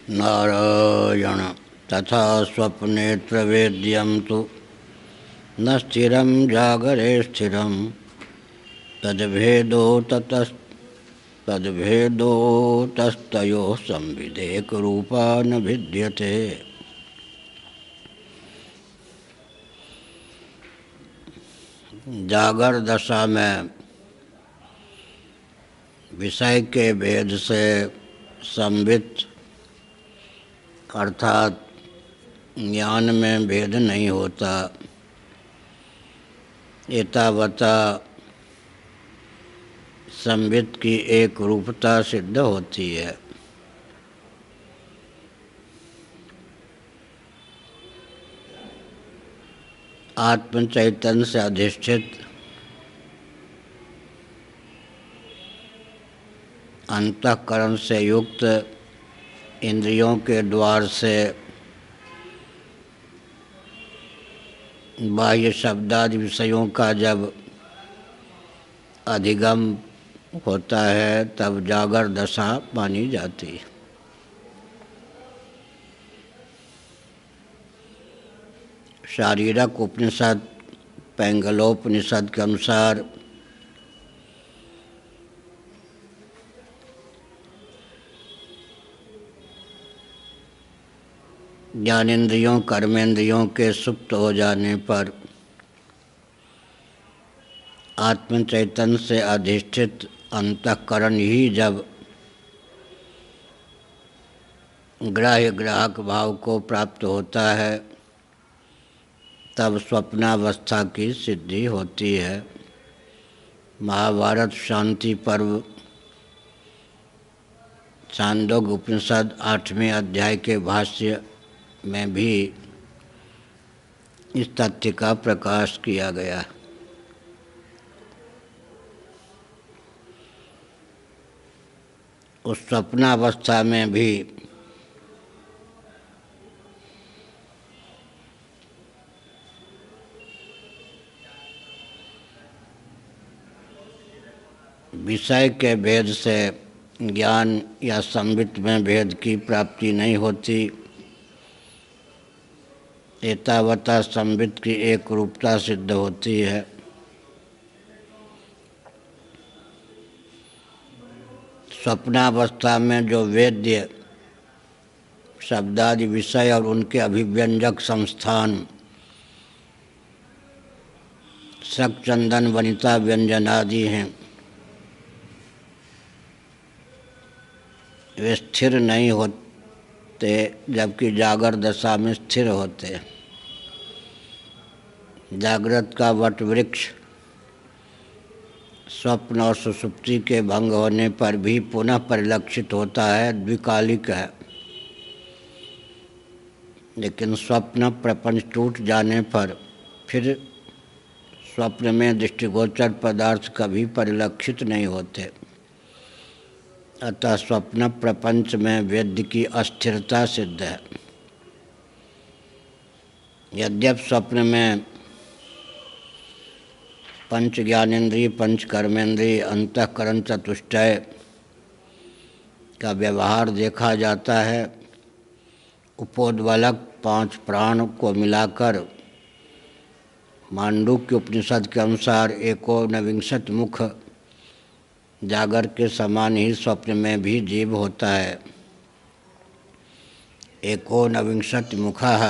नारायण तथा स्वप्नेत्रवेद्यं तु न स्थिरं जागरे स्थिरं तद्भेदो तस्तयोः संविदेकरूपा न भिद्यते। जागर दशा में विषय के भेद से संवित अर्थात ज्ञान में भेद नहीं होता। एतावता संवित की एक रूपता सिद्ध होती है। आत्म चैतन्य से अधिष्ठित अंतःकरण से युक्त इंद्रियों के द्वार से बाह्य शब्दादि विषयों का जब अधिगम होता है तब जागर दशा मानी जाती है। शारीरक उपनिषद पैंगलोपनिषद के अनुसार ज्ञानेंद्रियों कर्मेंद्रियों के सुप्त हो जाने पर आत्म चैतन्य से अधिष्ठित अंतःकरण ही जब ग्राह्य ग्राहक भाव को प्राप्त होता है तब स्वप्नावस्था की सिद्धि होती है। महाभारत शांति पर्व छांदोग्य उपनिषद 8वें अध्याय के भाष्य में भी इस तथ्य का प्रकाश किया गया। उस स्वप्नावस्था में भी विषय के भेद से ज्ञान या संवित में भेद की प्राप्ति नहीं होती। एतावता संवित की एक रूपता सिद्ध होती है। स्वप्नावस्था में जो वेद्य शब्दादि विषय और उनके अभिव्यंजक संस्थान शक चंदन वनिता व्यंजन आदि हैं वे स्थिर नहीं होते, जबकि जागर दशा में स्थिर होते। जागृत का वट वृक्ष स्वप्न और सुषुप्ति के भंग होने पर भी पुनः परिलक्षित होता है, द्विकालिक है। लेकिन स्वप्न प्रपंच टूट जाने पर फिर स्वप्न में दृष्टिगोचर पदार्थ कभी परिलक्षित नहीं होते। अतः स्वप्न प्रपंच में वेद्य की अस्थिरता सिद्ध है। यद्यप स्वप्न में पंच ज्ञानेन्द्रिय पंच कर्मेंद्रिय अंतःकरण चतुष्टय का व्यवहार देखा जाता है, उपोद्बलक 5 प्राण को मिलाकर मांडूक्य उपनिषद के अनुसार एकोनविंशति मुख जागर के समान ही स्वप्न में भी जीव होता है। एकोनविंशति मुखः।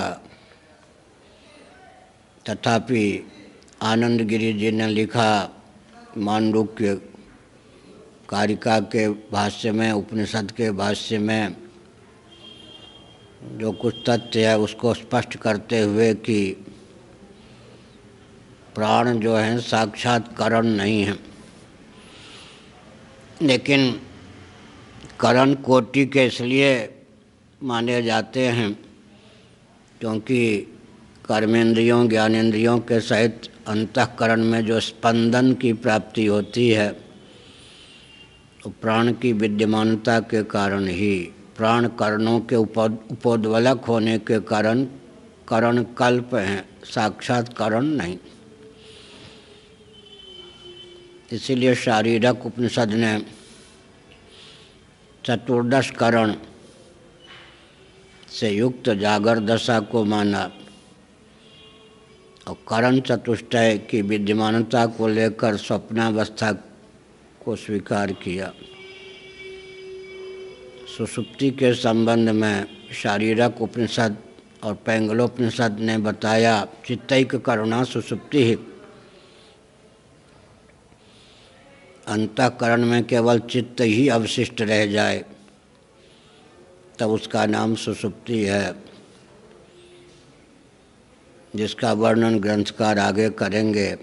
तथापि आनंद गिरि जी ने लिखा मांडूक्य कारिका के भाष्य में, उपनिषद के भाष्य में जो कुछ तथ्य है उसको स्पष्ट करते हुए कि प्राण जो हैं साक्षात करण नहीं हैं, लेकिन करण कोटि के इसलिए माने जाते हैं क्योंकि कर्मेंद्रियों ज्ञानेंद्रियों के सहित अंतःकरण में जो स्पंदन की प्राप्ति होती है तो प्राण की विद्यमानता के कारण ही, प्राण करणों के उपोद्बलक होने के कारण करण कल्प हैं, साक्षात करण नहीं। इसीलिए शारीरक उपनिषद ने चतुर्दश करण से युक्त जागर दशा को माना और करण चतुष्टय की विद्यमानता को लेकर स्वप्नावस्था को स्वीकार किया। सुषुप्ति के संबंध में शारीरक उपनिषद और पैंगलोपनिषद ने बताया चित्तैक करुणा सुषुप्ति ही। अंतःकरण में केवल चित्त ही अवशिष्ट रह जाए तब उसका नाम सुषुप्ति है, जिसका वर्णन ग्रंथकार आगे करेंगे।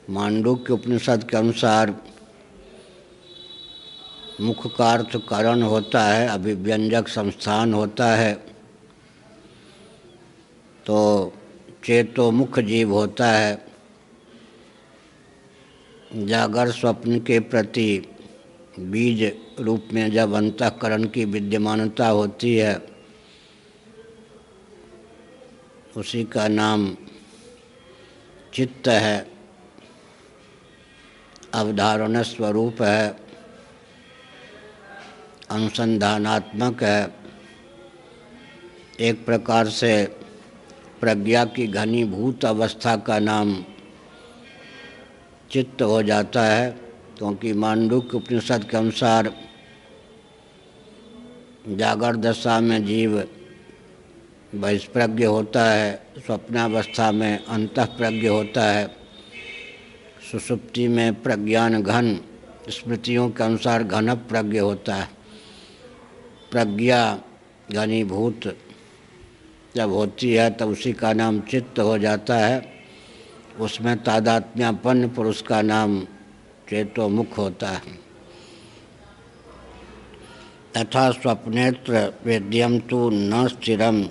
मांडुक्य उपनिषद के अनुसार मुख का अर्थ करण होता है, अभिव्यंजक संस्थान होता है, तो चेतो मुख जीव होता है। जागर स्वप्न के प्रति बीज रूप में जब अंतःकरण की विद्यमानता होती है उसी का नाम चित्त है, अवधारण स्वरूप है, अनुसंधानात्मक है। एक प्रकार से प्रज्ञा की घनीभूत अवस्था का नाम चित्त हो जाता है, क्योंकि मांडुक्य उपनिषद के अनुसार जागर दशा में जीव बहिष्प्रज्ञ होता है, स्वप्नावस्था में अंतःप्रज्ञ होता है, सुषुप्ति में प्रज्ञान घन, स्मृतियों के अनुसार घन प्रज्ञ होता है। प्रज्ञा घनीभूत जब होती है तब उसी का नाम चित्त हो जाता है। उसमें तादात्म्यपन्न पुरुष का नाम चेतोमुख होता है। तथा स्वप्नेत्र वेद्यम तो न स्थिरम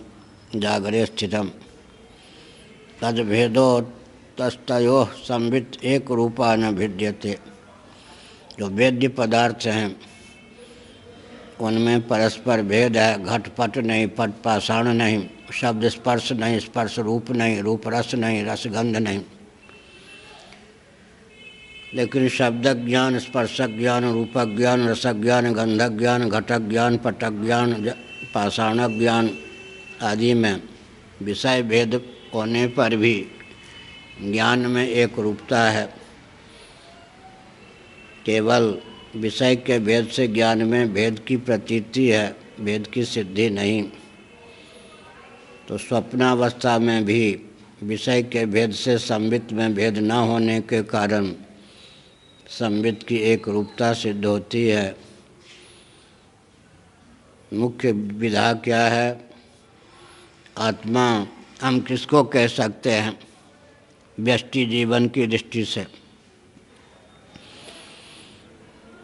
जागरे स्थितम तद्भेदो तस्तयोः संवित एक रूपा न भिद्यते। जो वेद्य पदार्थ हैं उनमें परस्पर भेद है। घटपट नहीं, पट पाषाण नहीं, शब्द स्पर्श नहीं, स्पर्श रूप नहीं, रूप रस नहीं, रसगंध नहीं। लेकिन शब्द ज्ञान, स्पर्श ज्ञान, रूप ज्ञान, रस ज्ञान, गंध ज्ञान, घटक ज्ञान, पटक ज्ञान, पाषाण ज्ञान आदि में विषय भेद होने पर भी ज्ञान में एक रूपता है। केवल विषय के भेद से ज्ञान में भेद की प्रतीति है, भेद की सिद्धि नहीं। तो स्वप्नावस्था में भी विषय के भेद से संबित में भेद न होने के कारण संबित की एक रूपता सिद्ध होती है। मुख्य विधा क्या है? आत्मा हम किसको कह सकते हैं व्यष्टि जीवन की दृष्टि से?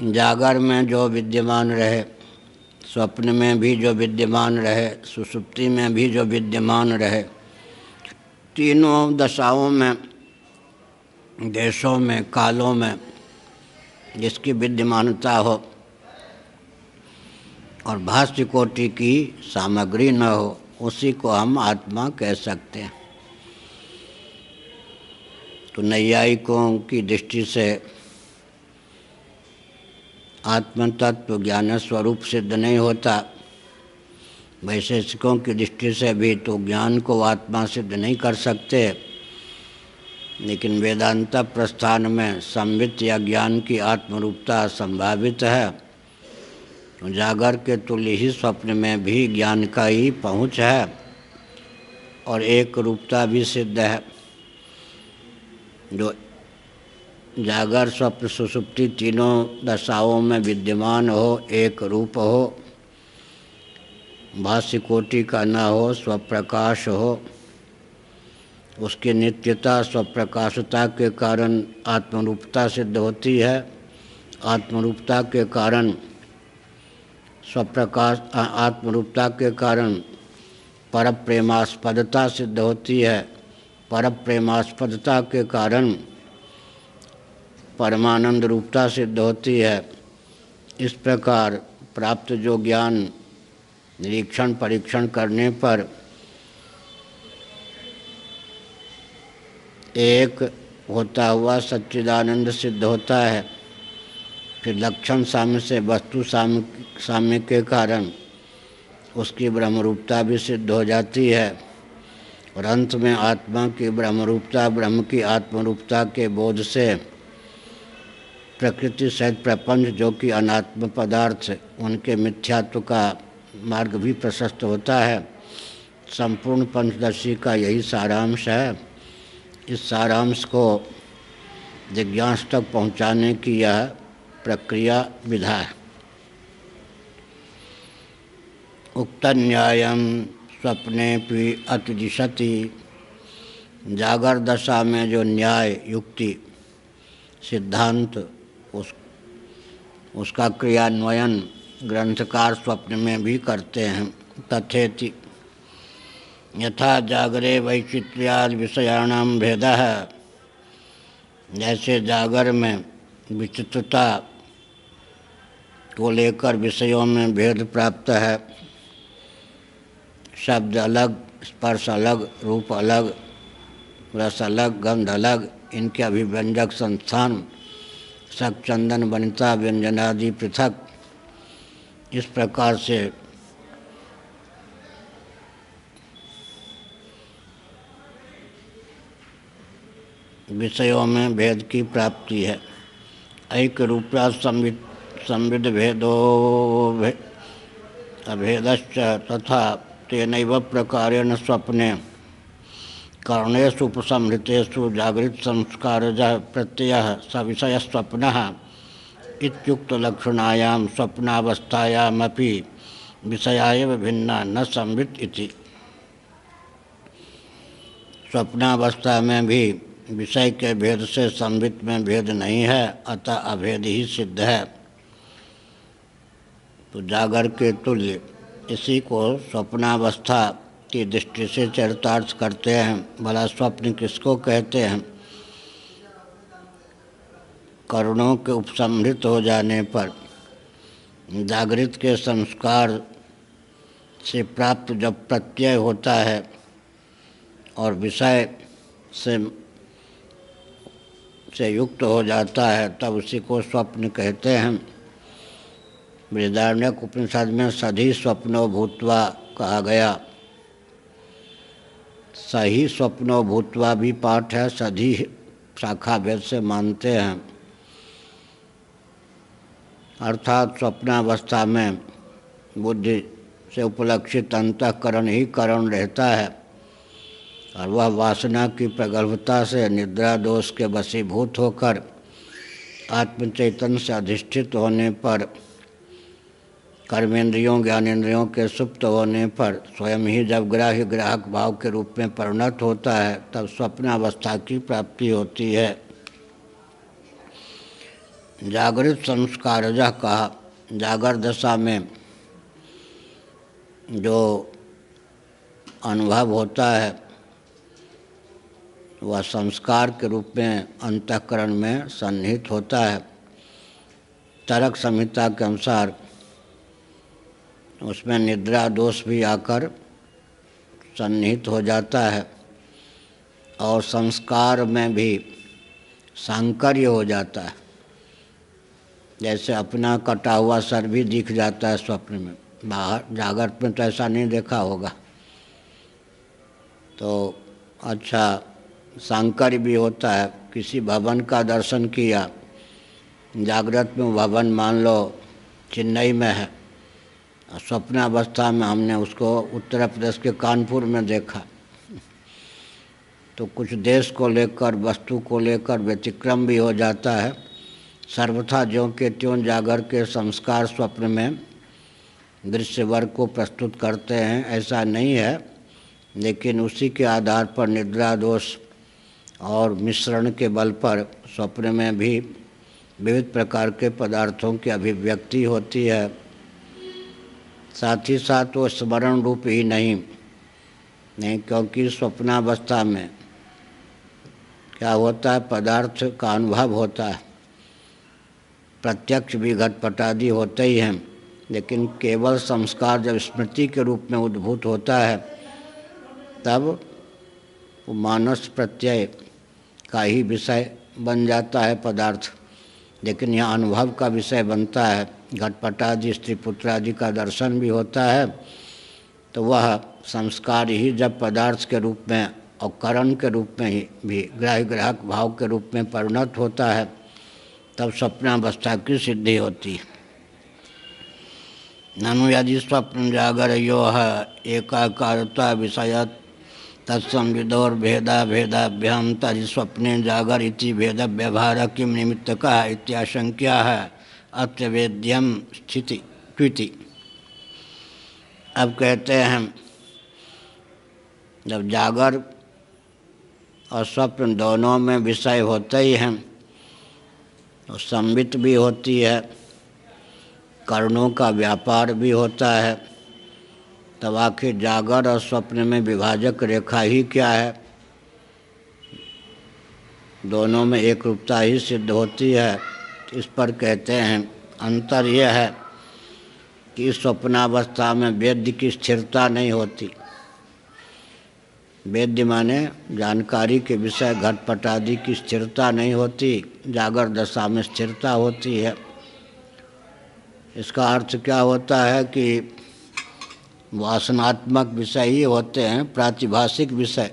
जागर में जो विद्यमान रहे, स्वप्न में भी जो विद्यमान रहे, सुषुप्ति में भी जो विद्यमान रहे, तीनों दशाओं में, देशों में, कालों में जिसकी विद्यमानता हो और भाष्य कोटि की सामग्री न हो, उसी को हम आत्मा कह सकते हैं। तो नैयायिकों की दृष्टि से आत्म तत्व ज्ञान स्वरूप सिद्ध नहीं होता। वैशेषिकों की दृष्टि से भी तो ज्ञान को आत्मा सिद्ध नहीं कर सकते, लेकिन वेदांत प्रस्थान में संबित या ज्ञान की आत्मरूपता संभावित है। तो जागर के तुल्य ही स्वप्न में भी ज्ञान का ही पहुँच है और एक रूपता भी सिद्ध है। जो जागर, स्वप्न, सुषुप्ति तीनों दशाओं में विद्यमान हो, एक रूप हो, भाष्य कोटि का न हो, स्वप्रकाश हो, उसकी नित्यता स्वप्रकाशता के कारण आत्मरूपता सिद्ध होती है। आत्मरूपता के कारण स्वप्रकाश, आत्मरूपता के कारण परप्रेमास्पदता सिद्ध होती है। परप्रेमास्पदता के कारण परमानंद रूपता सिद्ध होती है। इस प्रकार प्राप्त जो ज्ञान निरीक्षण परीक्षण करने पर एक होता हुआ सच्चिदानंद सिद्ध होता है। फिर लक्षण साम्य से वस्तु साम्य के कारण उसकी ब्रह्मरूपता भी सिद्ध हो जाती है और अंत में आत्मा की ब्रह्मरूपता, ब्रह्म की आत्मरूपता के बोध से प्रकृति सहित प्रपंच जो कि अनात्म पदार्थ, उनके मिथ्यात्व का मार्ग भी प्रशस्त होता है। संपूर्ण पंचदशी का यही सारांश है। इस सारांश को जिज्ञास तक पहुँचाने की यह प्रक्रिया विधा है। उक्त न्यायम स्वप्नेपि अतिदिशति, जागर दशा में जो न्याय युक्ति सिद्धांत उसका क्रियान्वयन ग्रंथकार स्वप्न में भी करते हैं। तथेति यथा जागरे वैचित्र्यादि विषयाणाम भेदः, जैसे जागर में विचित्रता को लेकर विषयों में भेद प्राप्त है। शब्द अलग, स्पर्श अलग, रूप अलग, रस अलग, गंध अलग, इनके अभिव्यंजक संस्थान शक, चंदन, वनिता, व्यंजनादि पृथक। इस प्रकार से विषयों में भेद की प्राप्ति है। ऐक्य रूपा संविद भेदो अभेदश्च तथा तेनैव प्रकारेण स्वप्ने कर्णेषु उपसंहृतेषु जागृत संस्कारजः प्रत्ययः सविषयः स्वप्नः इत्युक्त लक्षणायां स्वप्नावस्थायामपि विषया एव भिन्ना न संवित् इति। स्वप्नावस्था में भी विषय के भेद से संवित में भेद नहीं है, अतः अभेद ही सिद्ध है। तो जागर के तुल्य इसी को स्वप्नावस्था की दृष्टि से चरितार्थ करते हैं। भला स्वप्न किसको कहते हैं? करणों के उपसंहृत हो जाने पर जागृत के संस्कार से प्राप्त जब प्रत्यय होता है और विषय से युक्त हो जाता है, तब उसी को स्वप्न कहते हैं। बृहदारण्यक उपनिषद में सधी स्वप्नो भूत्वा कहा गया। सही स्वप्नो भूत्वा भी पाठ है, सधी शाखा भेद से मानते हैं। अर्थात स्वप्नावस्था में बुद्धि से उपलक्षित अंतःकरण ही करण रहता है और वह वासना की प्रगल्भता से निद्रा दोष के वशीभूत होकर आत्मचैतन्य से अधिष्ठित होने पर, कर्मेंद्रियों ज्ञानेंद्रियों के सुप्त होने पर स्वयं ही जब ग्राह्य ग्राहक भाव के रूप में परिणत होता है, तब स्वप्नावस्था की प्राप्ति होती है। जागृत संस्कारजः कहा, जागर दशा में जो अनुभव होता है वह संस्कार के रूप में अंतःकरण में सन्निहित होता है। तरक संहिता के अनुसार उसमें निद्रा दोष भी आकर सन्निहित हो जाता है और संस्कार में भी सांकर्य हो जाता है। जैसे अपना कटा हुआ सर भी दिख जाता है स्वप्न में, बाहर जागृत में तो ऐसा नहीं देखा होगा। तो अच्छा सांकर्य भी होता है। किसी भवन का दर्शन किया, जागृत में भवन मान लो चेन्नई में है, स्वप्नावस्था में हमने उसको उत्तर प्रदेश के कानपुर में देखा। तो कुछ देश को लेकर, वस्तु को लेकर व्यतिक्रम भी हो जाता है। सर्वथा ज्यों के त्यों जागर के संस्कार स्वप्न में दृश्य वर्ग को प्रस्तुत करते हैं, ऐसा नहीं है। लेकिन उसी के आधार पर निद्रा दोष और मिश्रण के बल पर स्वप्न में भी विविध प्रकार के पदार्थों की अभिव्यक्ति होती है। साथ ही साथ वो स्मरण रूप ही नहीं, क्योंकि स्वप्नावस्था में क्या होता है, पदार्थ का अनुभव होता है। प्रत्यक्ष भी घटपटादि होते ही हैं, लेकिन केवल संस्कार जब स्मृति के रूप में उद्भूत होता है, तब वो मानस प्रत्यय का ही विषय बन जाता है पदार्थ। लेकिन यहाँ अनुभव का विषय बनता है। घटपटादि, स्त्री पुत्रादि का दर्शन भी होता है तो वह संस्कार ही जब पदार्थ के रूप में और कारण के रूप में ही भी ग्राह्य ग्राहक भाव के रूप में परिणत होता है, तब स्वप्नावस्था की सिद्धि होती है। ननु यदि स्वप्न जागरयोः एकाकारता विषयत् तत्संविदोर्भेदा भेदाभ्याम तरि स्वप्ने जागर इति भेद व्यवहार किम निमित्तकः इत्याशंक्या है अत्र वेद्यम स्थिति त्विति। अब कहते हैं जब जागर और स्वप्न दोनों में विषय होते ही हैं तो संवित भी होती है, कर्णों का व्यापार भी होता है, तब आखिर जागर और स्वप्न में विभाजक रेखा ही क्या है? दोनों में एक रूपता ही सिद्ध होती है। इस पर कहते हैं अंतर यह है कि इस स्वप्नावस्था में वेद्य की स्थिरता नहीं होती। वेद्य माने जानकारी के विषय घटपट आदि की स्थिरता नहीं होती, जागर दशा में स्थिरता होती है। इसका अर्थ क्या होता है कि वासनात्मक विषय ही होते हैं, प्रातिभाषिक विषय।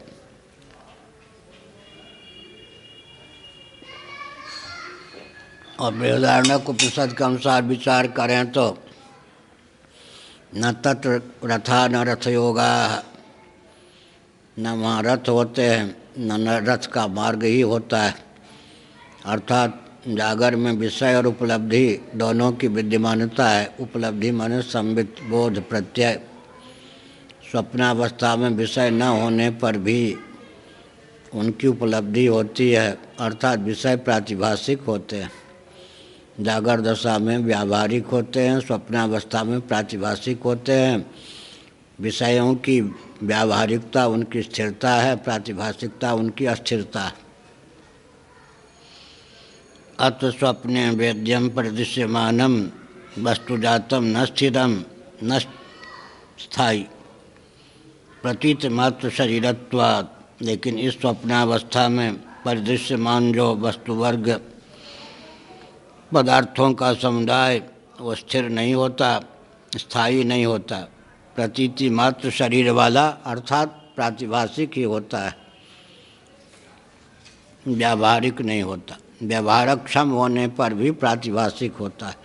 और बृहदारण्यक उपनिषद के अनुसार विचार करें तो न तत्र रथा न रथयोगा, न वहाँ रथ होते हैं न रथ का मार्ग ही होता है। अर्थात जागर में विषय और उपलब्धि दोनों की विद्यमानता है। उपलब्धि माने संवित बोध प्रत्यय। स्वप्नावस्था में विषय न होने पर भी उनकी उपलब्धि होती है, अर्थात विषय प्रातिभाषिक होते हैं। जागर दशा में व्यावहारिक होते हैं, स्वप्नावस्था में प्रातिभाषिक होते हैं। विषयों की व्यावहारिकता उनकी स्थिरता है, प्रातिभाषिकता उनकी अस्थिरता है। अत्र स्वप्ने वेद्यम परिदृश्यमानम वस्तुजातम न स्थिरम न स्थायी प्रतीत मात्र शरीरत्वात्। लेकिन इस स्वप्नावस्था में परिदृश्यमान जो वस्तुवर्ग पदार्थों का समुदाय वो स्थिर नहीं होता, स्थायी नहीं होता, प्रतीति मात्र शरीर वाला अर्थात प्रातिभाषिक ही होता है, व्यावहारिक नहीं होता। व्यवहारक क्षम होने पर भी प्रातिभाषिक होता है।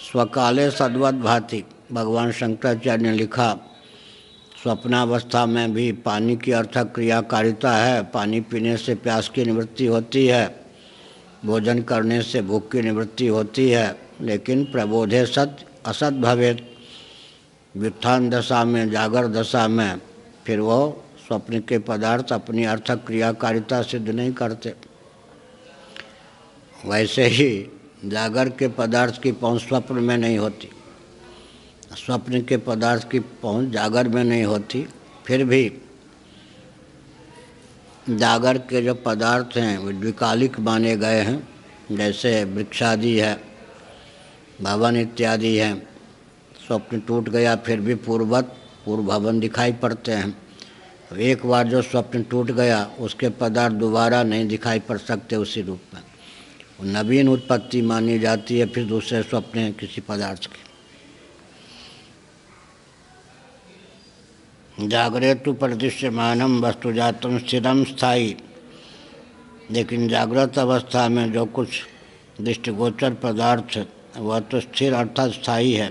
स्वकाले सद्वद भाति, भगवान शंकराचार्य ने लिखा, स्वप्नावस्था में भी पानी की अर्थक क्रियाकारिता है। पानी पीने से प्यास की निवृत्ति होती है, भोजन करने से भूख की निवृत्ति होती है। लेकिन प्रबोधे सत असत भवेत, व्युत्थान दशा में जागर दशा में फिर वो स्वप्न के पदार्थ अपनी अर्थक क्रियाकारिता सिद्ध नहीं करते। वैसे ही जागर के पदार्थ की पहुँच स्वप्न में नहीं होती, स्वप्न के पदार्थ की पहुँच जागर में नहीं होती। फिर भी जागर के जो पदार्थ हैं वो द्विकालिक माने गए हैं, जैसे वृक्षादि है, भवन इत्यादि हैं। स्वप्न टूट गया फिर भी पूर्व भवन दिखाई पड़ते हैं। एक बार जो स्वप्न टूट गया उसके पदार्थ दोबारा नहीं दिखाई पड़ सकते उसी रूप में, वो नवीन उत्पत्ति मानी जाती है फिर दूसरे स्वप्न किसी पदार्थ की। जागरे तो परिदृश्यमानम वस्तुजातम स्थिरम स्थायी। लेकिन जागृत अवस्था में जो कुछ दृष्टिगोचर पदार्थ वह तो स्थिर अर्थात स्थायी है।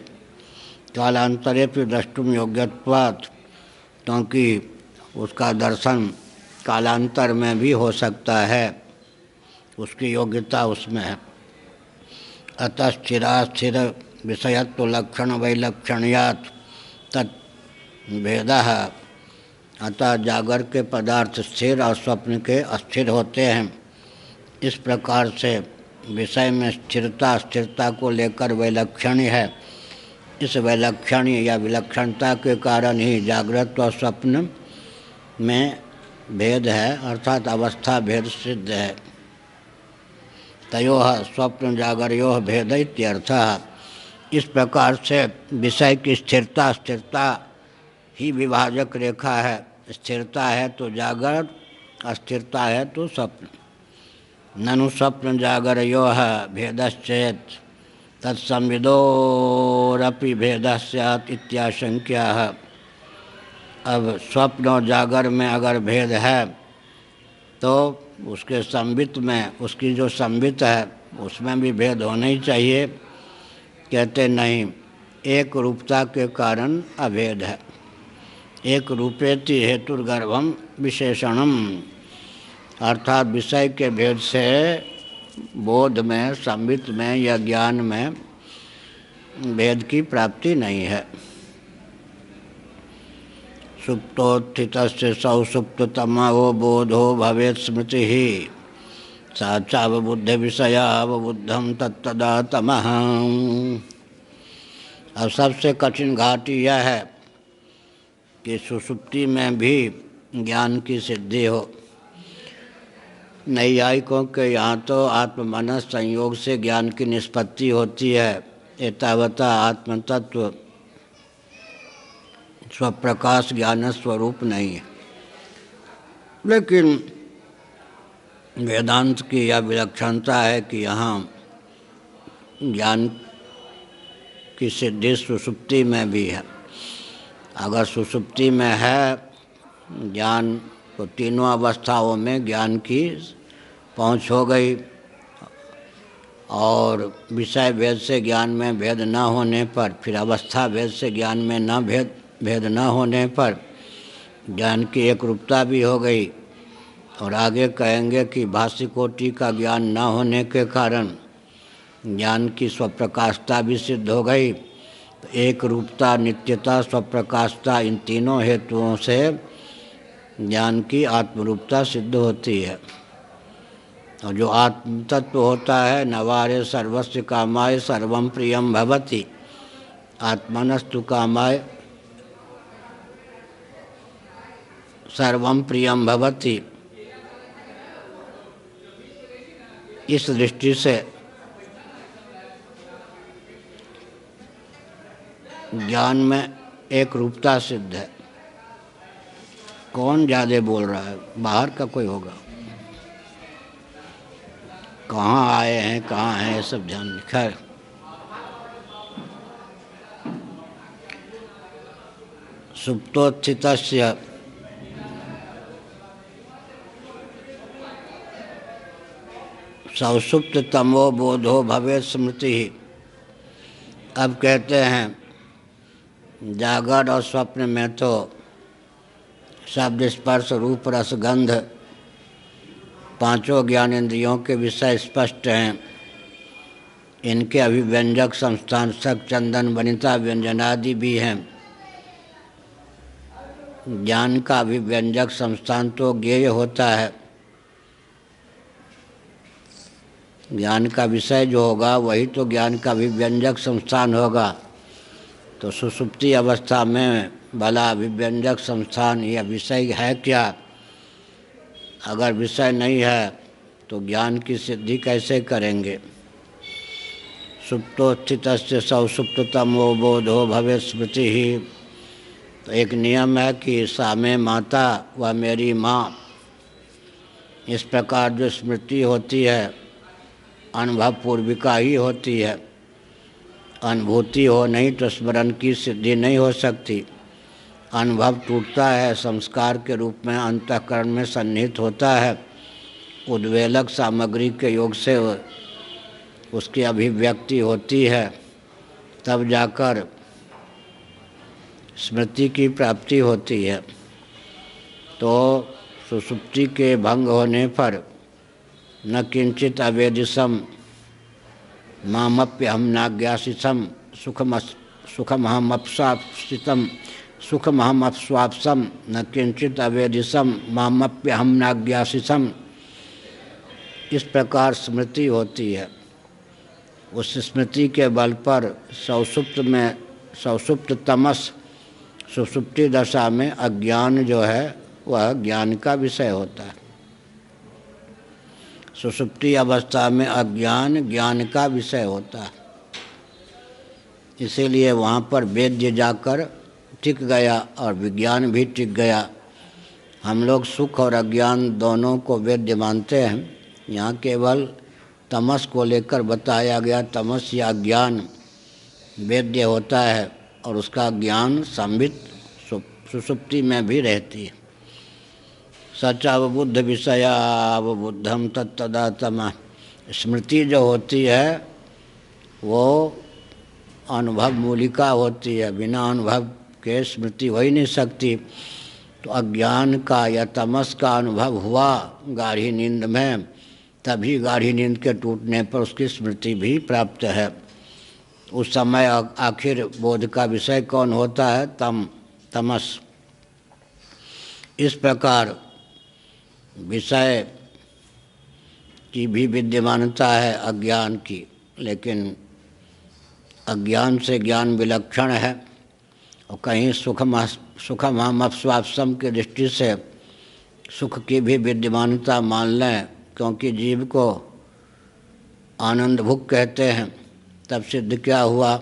कालांतरे फिर द्रष्टुम योग्यत्वात्, क्योंकि उसका दर्शन कालांतर में भी हो सकता है, उसकी योग्यता उसमें है। अतः स्थिरास्थिर विषयत्व लक्षण वैलक्षण्यात् तत् भेदः। अतः जागर के पदार्थ स्थिर और स्वप्न के अस्थिर होते हैं। इस प्रकार से विषय में स्थिरता को लेकर वैलक्षण्य है। इस वैलक्षण्य या विलक्षणता के कारण ही जागृत और स्वप्न में भेद है, अर्थात अवस्था भेद सिद्ध है। तयोः स्वप्न जागरयोः भेद इत्यर्थः। इस प्रकार से विषय की स्थिरता ही विभाजक रेखा है। स्थिरता है तो जागर, अस्थिरता है तो स्वप्न। ननु स्वप्न जागरयोः भेदश्चेत् तत्संविदोरपि भेदः स्यात् इत्याशंक्याः। अब स्वप्न और जागर में अगर भेद है तो उसके संबित में, उसकी जो संबित है उसमें भी भेद होना ही चाहिए। कहते नहीं, एक रूपता के कारण अभेद है। एक रूपेति हेतुर्गर्भम विशेषणम, अर्थात विषय के भेद से बोध में, संबित में या ज्ञान में भेद की प्राप्ति नहीं है। सुप्तोत्थितस्य सौसुप्ततमो बोधो भवेत् स्मृतिः, सा चावबुद्धि विषयावबुद्धं तत्तदा तमः। अब सबसे कठिन घाटी यह है कि सुषुप्ति में भी ज्ञान की सिद्धि हो। नैयायिकों के यहाँ तो आत्ममनस संयोग से ज्ञान की निष्पत्ति होती है। एतावता आत्मतत्व स्वप्रकाश ज्ञान स्वरूप नहीं है। लेकिन वेदांत की यह विलक्षणता है कि यहाँ ज्ञान की सिद्धि सुषुप्ति में भी है। अगर सुषुप्ति में है ज्ञान तो तीनों अवस्थाओं में ज्ञान की पहुँच हो गई, और विषय भेद से ज्ञान में भेद न होने पर, फिर अवस्था भेद से ज्ञान में न भेद न होने पर ज्ञान की एक रूपता भी हो गई। और आगे कहेंगे कि भाष्य कोटि का ज्ञान न होने के कारण ज्ञान की स्वप्रकाशता भी सिद्ध हो गई। तो एक रूपता, नित्यता, स्वप्रकाशता, इन तीनों हेतुओं से ज्ञान की आत्मरूपता सिद्ध होती है। और जो आत्म तत्व होता है, नवारे सर्वस्य कामाय सर्वम प्रियम भवति, आत्मनस्तु कामाय सर्वम प्रियम भवति। इस दृष्टि से ज्ञान में एक रूपता सिद्ध है। कौन ज़्यादा बोल रहा है? बाहर का कोई होगा? कहाँ आए हैं, कहाँ हैं, ये सब ध्यान। खैर, सुप्तोत्थितस्य सौसुप्त तमो बोधो भवेत् स्मृति। अब कहते हैं जागरण और स्वप्न में तो शब्द, स्पर्श, रूप, रस, गंध पांचों ज्ञानेंद्रियों के विषय स्पष्ट हैं। इनके अभिव्यंजक संस्थान सक, चंदन, वनिता, व्यंजनादि भी हैं। ज्ञान का अभिव्यंजक संस्थान तो ज्ञेय होता है। ज्ञान का विषय जो होगा वही तो ज्ञान का अभिव्यंजक संस्थान होगा। तो सुषुप्ति अवस्था में भला अभिव्यंजक संस्थान या विषय है क्या? अगर विषय नहीं है तो ज्ञान की सिद्धि कैसे करेंगे? सुप्तोत्थितस्य सौसुप्ततमो बोधो भवेत् स्मृति ही। तो एक नियम है कि सा में माता व मेरी माँ, इस प्रकार जो स्मृति होती है अनुभव पूर्विका ही होती है। अनुभूति हो नहीं तो स्मरण की सिद्धि नहीं हो सकती। अनुभव टूटता है, संस्कार के रूप में अंतःकरण में सन्निहित होता है। उद्वेलक सामग्री के योग से उसकी अभिव्यक्ति होती है, तब जाकर स्मृति की प्राप्ति होती है। तो सुषुप्ति के भंग होने पर न किंचित अवेदिसम मामप्यहम नाज्ञासितम सुखमहमप्साप्सितम सुखमहमप्स्वाप्सम न किंचित अवेदिसम मामप्यहम नाज्ञासितम। इस प्रकार स्मृति होती है। उस स्मृति के बल पर सौसुप्त तमस, सुषुप्ति दशा में अज्ञान जो है वह ज्ञान का विषय होता है। सुषुप्ति अवस्था में अज्ञान ज्ञान का विषय होता है। इसीलिए वहाँ पर वेद्य जाकर टिक गया और विज्ञान भी टिक गया। हम लोग सुख और अज्ञान दोनों को वेद्य मानते हैं। यहाँ केवल तमस को लेकर बताया गया। तमस या ज्ञान वेद्य होता है और उसका ज्ञान संबित सुषुप्ति में भी रहती है। सच अवबुद्ध विषया अवबुद्धम तत्तदा तमः। स्मृति जो होती है वो अनुभव मूलिका होती है, बिना अनुभव के स्मृति हो ही नहीं सकती। तो अज्ञान का या तमस का अनुभव हुआ गाढ़ी नींद में, तभी गाढ़ी नींद के टूटने पर उसकी स्मृति भी प्राप्त है। उस समय आखिर बोध का विषय कौन होता है? तमस। इस प्रकार विषय की भी विद्यमानता है अज्ञान की, लेकिन अज्ञान से ज्ञान विलक्षण है। और कहीं सुखम अपस्वाप्सम की दृष्टि से सुख की भी विद्यमानता मान लें, क्योंकि जीव को आनंद भुक कहते हैं। तब सिद्ध क्या हुआ?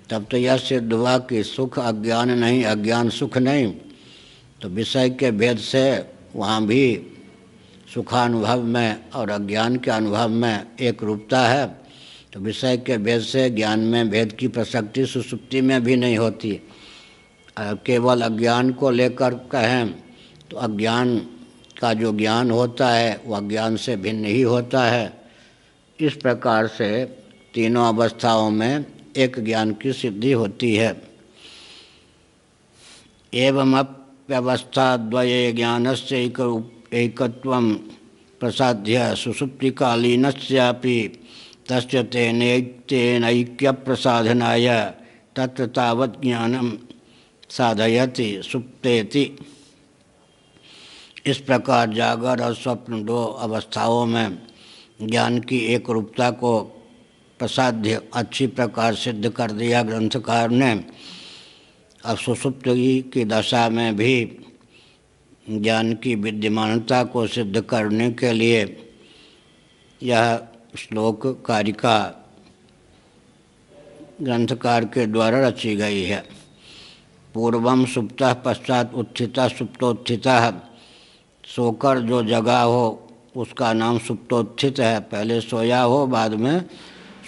तब तो यह सिद्ध हुआ कि सुख अज्ञान नहीं, अज्ञान सुख नहीं। तो विषय के भेद से वहाँ भी सुखानुभव में और अज्ञान के अनुभव में एक रूपता है। तो विषय के भेद से ज्ञान में भेद की प्रसक्ति सुषुप्ति में भी नहीं होती। केवल अज्ञान को लेकर कहें तो अज्ञान का जो ज्ञान होता है वह अज्ञान से भिन्न ही होता है। इस प्रकार से तीनों अवस्थाओं में एक ज्ञान की सिद्धि होती है। एवमप्यवस्थाद्वये ज्ञानस्य एकत्वं प्रसाद्य सुषुप्तिकालीनस्यापि तस्य तेनैक्यप्रसाधनाय तत्र तावत् ज्ञानं साधयति सुप्तेति। इस प्रकार जागर और स्वप्न दो अवस्थाओं में ज्ञान की एक रूपता को प्रसाद्य अच्छी प्रकार सिद्ध कर दिया ग्रंथकार ने। अब सुषुप्ति की दशा में भी ज्ञान की विद्यमानता को सिद्ध करने के लिए यह श्लोक कारिका ग्रंथकार के द्वारा रची गई है। पूर्वम सुप्तः पश्चात उत्थितः सुप्तोत्थितः। सोकर जो जगा हो उसका नाम सुप्तोत्थित है। पहले सोया हो, बाद में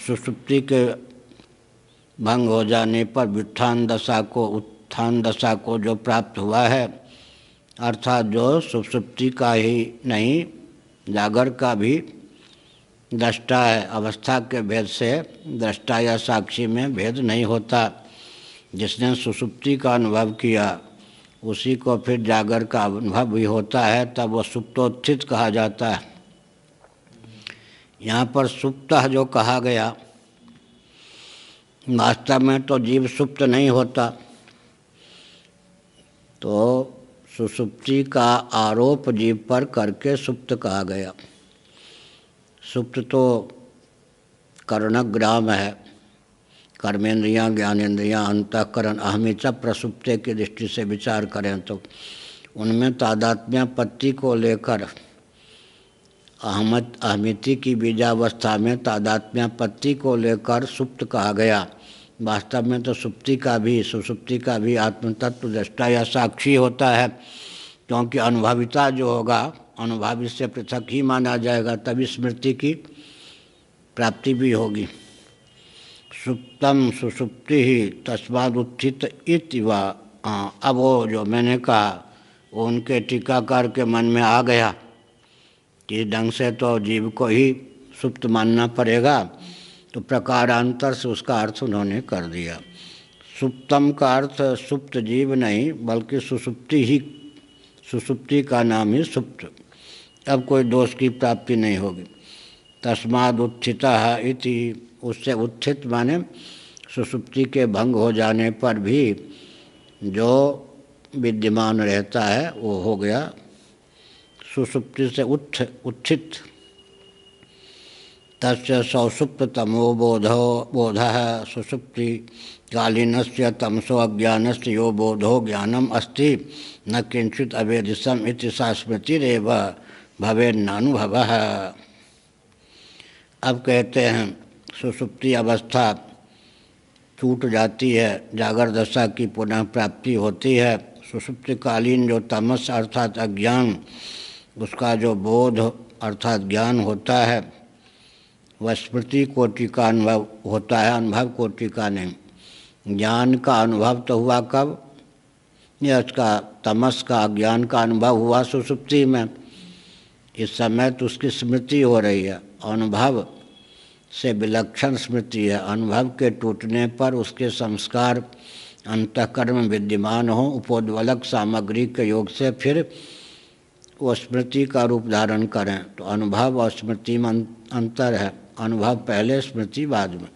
सुषुप्ति के भंग हो जाने पर व्युत्थान दशा को जो प्राप्त हुआ है, अर्थात जो सुषुप्ति का ही नहीं जागर का भी दृष्टा है। अवस्था के भेद से दृष्टा या साक्षी में भेद नहीं होता। जिसने सुषुप्ति का अनुभव किया उसी को फिर जागर का अनुभव भी होता है, तब वह सुप्तोत्थित कहा जाता है। यहाँ पर सुप्तः जो कहा गया, वास्तव में तो जीव सुप्त नहीं होता। तो सुषुप्ति का आरोप जीव पर करके सुप्त कहा गया। सुप्त तो करणग्राम है। कर्मेंद्रियां, ज्ञानेंद्रियां, अंतःकरण, अहमिचा प्रसुप्ते की दृष्टि से विचार करें तो उनमें तादात्म्यपत्ति को लेकर अहमिति की बीजावस्था में तादात्म्यपत्ति को लेकर सुप्त कहा गया। वास्तव में तो सुप्ति का भी आत्मतत्व दृष्टा या साक्षी होता है, क्योंकि अनुभविता जो होगा अनुभवी से पृथक ही माना जाएगा, तभी स्मृति की प्राप्ति भी होगी। सुप्तम सुषुप्ति ही तस्मादुत्थित इति वा। अब वो जो मैंने कहा वो उनके टीकाकार के मन में आ गया कि ढंग से तो जीव को ही सुप्त मानना पड़ेगा, तो प्रकारांतर से उसका अर्थ उन्होंने कर दिया। सुप्तम का अर्थ सुप्त जीव नहीं, बल्कि सुषुप्ति का नाम ही सुप्त। अब कोई दोष की प्राप्ति नहीं होगी। तस्माद उत्थितः इति, उससे उत्थित माने सुषुप्ति के भंग हो जाने पर भी जो विद्यमान रहता है वो हो गया सुषुप्ति से उत्थित। तस्य सौसुप्ततमो बोधः सुषुप्ति कालीनस्य तमसो अज्ञानस्य यो बोधो ज्ञानम अस्ति न किंचित अवेदिशम इति सा स्मृतिरेव भवेन्नानुभवः। अब कहते हैं सुषुप्ति अवस्था टूट जाती है, जागर दशा की पुनः प्राप्ति होती है। सुषुप्तिकालीन जो तमस अर्थात अज्ञान, उसका जो बोध अर्थात ज्ञान होता है वह स्मृति कोटि का अनुभव होता है, अनुभव कोटि का नहीं। ज्ञान का अनुभव तो हुआ कब? या उसका तमस का अज्ञान का अनुभव हुआ सुषुप्ति में, इस समय तो उसकी स्मृति हो रही है, अनुभव से विलक्षण स्मृति है। अनुभव के टूटने पर उसके संस्कार अंतःकरण में विद्यमान हो, उपोद्बलक सामग्री के योग से फिर वो स्मृति का रूप धारण करें। तो अनुभव और स्मृति में अंतर है, अनुभव पहले, स्मृति बाद में।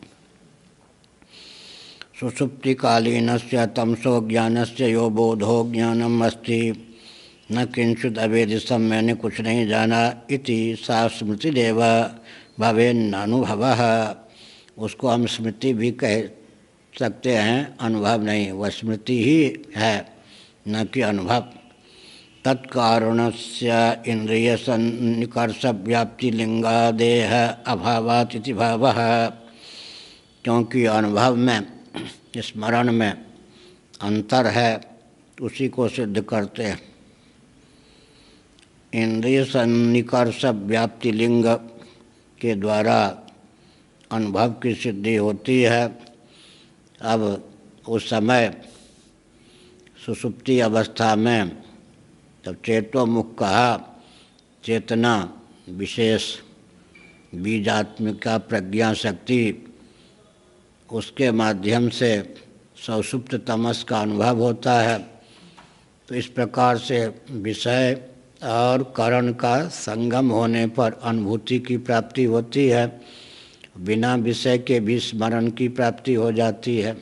सुषुप्तिकालीनस्य तमसो ज्ञानस्य यो बोधो ज्ञानम अस्ति न किंचित अवेदिसम, मैंने कुछ नहीं जाना, इति सा स्मृतिरेव भवेन्नानुभवः, उसको हम स्मृति भी कह सकते हैं, अनुभव नहीं, वह स्मृति ही है, न कि अनुभव। तत्कारणस्य इंद्रिय सन्निकर्ष व्याप्ति लिंगादेह अभावात् इति भावः, क्योंकि अनुभव में, स्मरण में अंतर है, उसी को सिद्ध करते हैं। इंद्रिय सन्निकर्ष व्याप्ति लिंग के द्वारा अनुभव की सिद्धि होती है। अब उस समय सुषुप्ति अवस्था में तब चेतोमुख कहा, चेतना विशेष बीजात्मिका प्रज्ञा शक्ति, उसके माध्यम से सौषुप्त तमस का अनुभव होता है। तो इस प्रकार से विषय और करण का संगम होने पर अनुभूति की प्राप्ति होती है, बिना विषय के भी स्मरण की प्राप्ति हो जाती है।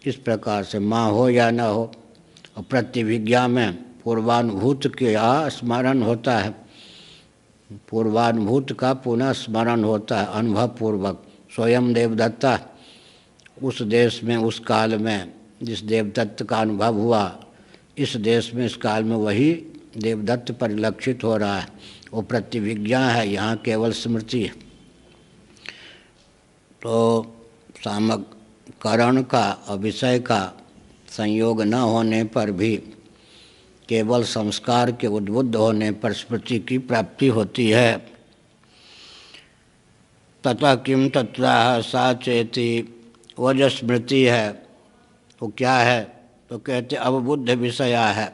इस प्रकार से माँ हो या न हो, और प्रतिविज्ञा में पूर्वानुभूत का स्मरण होता है, पूर्वानुभूत का पुनः स्मरण होता है अनुभव पूर्वक। स्वयं देवदत्ता उस देश में, उस काल में जिस देवदत्त का अनुभव हुआ, इस देश में, इस काल में वही देवदत्त परिलक्षित हो रहा है, वो प्रतिविज्ञा है, यहाँ केवल स्मृति है। तो करण का और विषय का संयोग न होने पर भी केवल संस्कार के उद्बुद्ध होने पर स्मृति की प्राप्ति होती है। तथा किम तत्राह सा चेति, वो जो स्मृति है वो क्या है, तो कहते अवबुद्ध विषया है।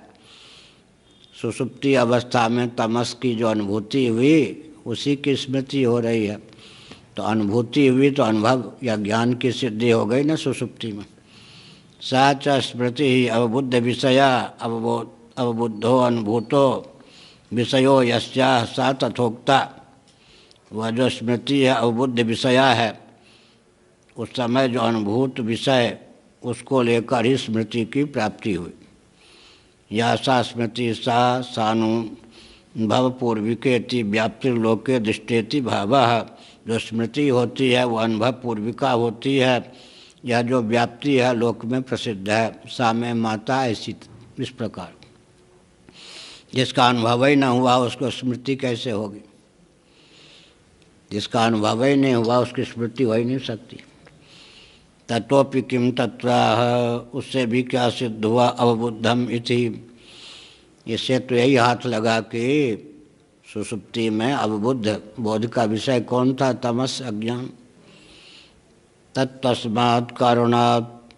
सुषुप्ति अवस्था में तमस की जो अनुभूति हुई, उसी की स्मृति हो रही है। तो अनुभूति हुई तो अनुभव या ज्ञान की सिद्धि हो गई ना सुषुप्ति में। सा च स्मृति ही अवबुद्ध विषया, अवबुद्धो अनुभूतो विषयो यस्याः सा तथोक्ता, वह जो स्मृति है अवबुद्ध विषया है, उस समय जो अनुभूत विषय उसको लेकर ही स्मृति की प्राप्ति हुई। या सा स्मृति सा सानुभव पूर्विकेति व्याप्तिर्लोके दृष्टेति भावः, जो स्मृति होती है वो अनुभव पूर्विका होती है, या जो व्याप्ति है लोक में प्रसिद्ध है। सा में माता ऐसी, इस प्रकार जिसका अनुभव ही न हुआ उसको स्मृति कैसे होगी, जिसका अनुभव ही नहीं हुआ उसकी स्मृति हो ही नहीं सकती। ततोपि किम तत्राह, उससे भी क्या सिद्ध हुआ अवबुद्धम इति, इससे तो यही हाथ लगा कि सुषुप्ति में अवबुद्ध बोध का विषय कौन था, तमस अज्ञान। तत्तस्मात् कारणात्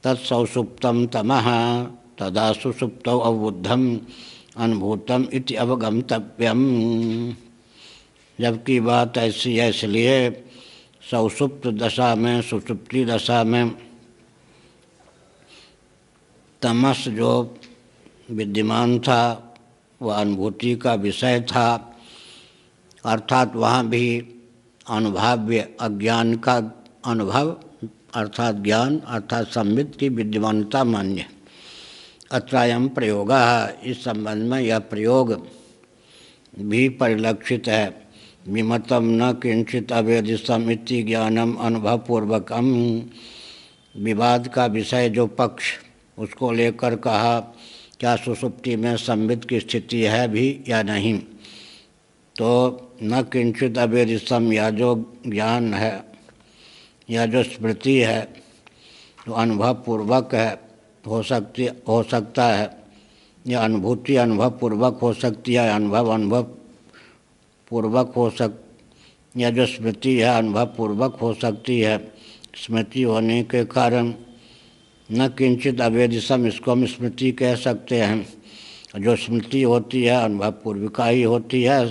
तत्सौषुप्तम तमः तदा सुषुप्तौ अवबुद्धम अनुभूतम इति अवगंतव्यम। जबकि बात ऐसी है इसलिए सौषुप्त दशा में, सुषुप्ति दशा में तमस जो विद्यमान था वह अनुभूति का विषय था, अर्थात वहाँ भी अनुभाव्य अज्ञान का अनुभव अर्थात ज्ञान अर्थात संबित की विद्यमानता मान्य। अत्रायं प्रयोग, इस संबंध में यह प्रयोग भी परिलक्षित है। विमतम न किंचित अवेदिशम इति ज्ञानम अनुभवपूर्वकम, विवाद का विषय जो पक्ष उसको लेकर कहा क्या सुषुप्ति में संबित की स्थिति है भी या नहीं। तो न किंचित अवेदिशम, या जो ज्ञान है या जो स्मृति है तो अनुभवपूर्वक है, हो सकता है, या अनुभूति अनुभवपूर्वक हो सकती है, अनुभव पूर्वक हो या जो स्मृति है अनुभवपूर्वक हो सकती है। स्मृति होने के कारण न किंचित अवेदिशम, इसको हम स्मृति कह सकते हैं। जो स्मृति होती है अनुभव पूर्विका ही होती है।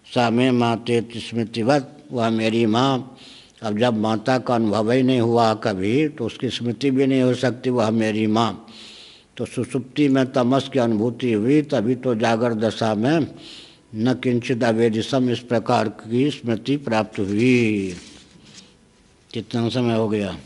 सा में माते स्मृतिवत, वह मेरी माँ। अब जब माता का अनुभव ही नहीं हुआ कभी तो उसकी स्मृति भी नहीं हो सकती, वह मेरी माँ। तो सुसुप्ति में तमस की अनुभूति हुई, तभी तो जागर दशा में न किंचित अवेदिशम इस प्रकार की स्मृति प्राप्त हुई। कितना समय हो गया?